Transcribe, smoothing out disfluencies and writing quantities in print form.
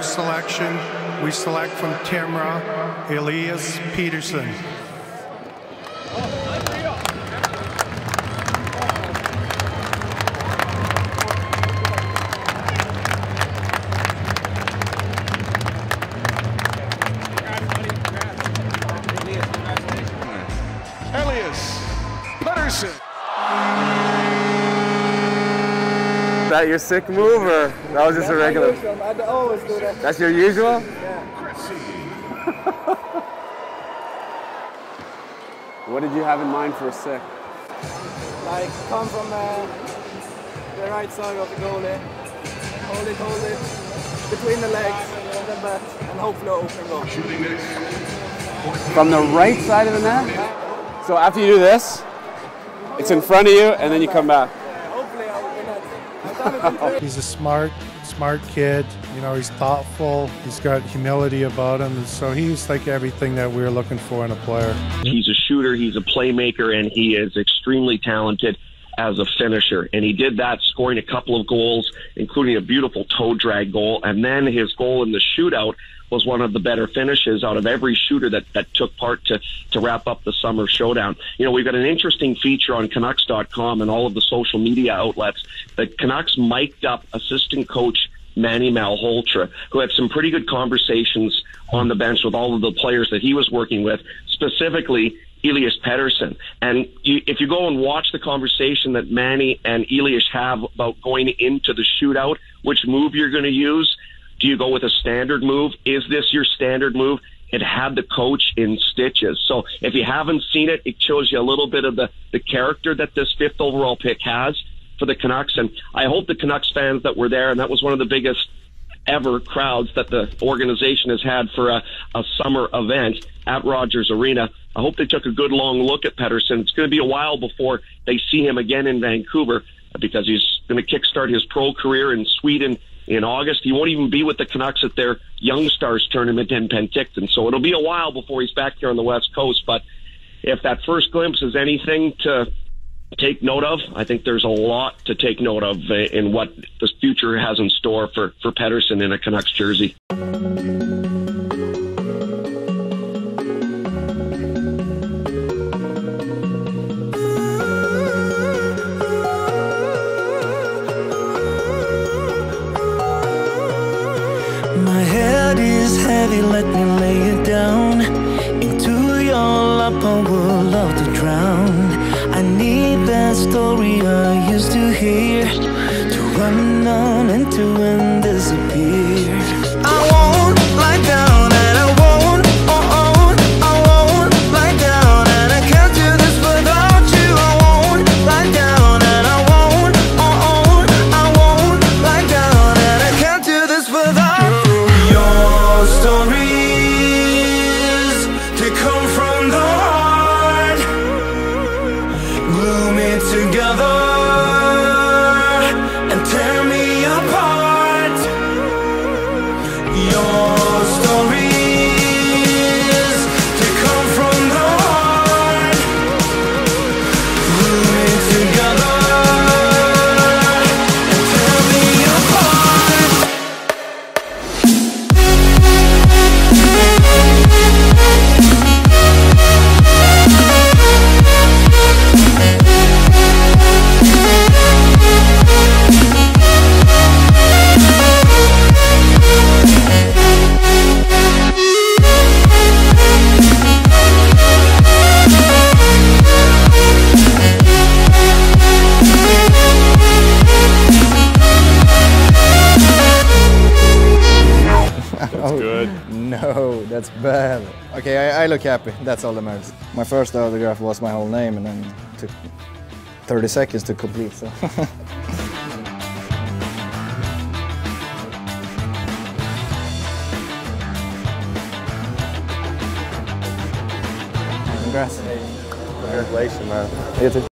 selection, we select from Timrå, Elias Pettersson. Elias Pettersson. Is that your sick move, or that was just a regular? I always do that. That's your usual? Yeah. What did you have in mind for a sick? Like, come from the right side of the goalie, hold it, between the legs and the bat, and hopefully open goal. From the right side of the net? So after you do this, it's in front of you, and then you come back. Yeah, hopefully I will win it. I've done it. He's a smart kid. You know, he's thoughtful. He's got humility about him. And so he's like everything that we're looking for in a player. He's a shooter, he's a playmaker, and he is extremely talented as a finisher. And he did that, scoring a couple of goals, including a beautiful toe drag goal. And then his goal in the shootout was one of the better finishes out of every shooter that took part to wrap up the summer showdown. You know, we've got an interesting feature on Canucks.com and all of the social media outlets. The Canucks mic'd up assistant coach Manny Malhotra, who had some pretty good conversations on the bench with all of the players that he was working with, specifically Elias Pettersson. And if you go and watch the conversation that Manny and Elias have about going into the shootout, which move you're going to use, do you go with a standard move? Is this your standard move? It had the coach in stitches. So if you haven't seen it, it shows you a little bit of the character that this 5th overall pick has for the Canucks. And I hope the Canucks fans that were there, and that was one of the biggest ever crowds that the organization has had for a summer event at Rogers Arena, I hope they took a good long look at Pettersson. It's going to be a while before they see him again in Vancouver, because he's going to kickstart his pro career in Sweden in August. He won't even be with the Canucks at their Young Stars tournament in Penticton. So it'll be a while before he's back here on the West Coast. But if that first glimpse is anything to take note of, I think there's a lot to take note of in what the future has in store for Pettersson in a Canucks jersey. My head is heavy, let me lay it down. Into your lap I would love to drown. I need that story I used to hear, to run on into and disappear. I won't lie down and I won't, I won't lie down, and I can't do this without you. I won't lie down and I won't, I won't lie down, and I can't do this without you. Your stories, they come from the heart. Glue me together and tear me apart. Your stories, they come from the heart. Glue me together and tear me apart. Good. No, that's bad. Okay, I look happy. That's all that matters. My first autograph was my whole name, and then it took 30 seconds to complete. So. Congrats. Congratulations, man. You too.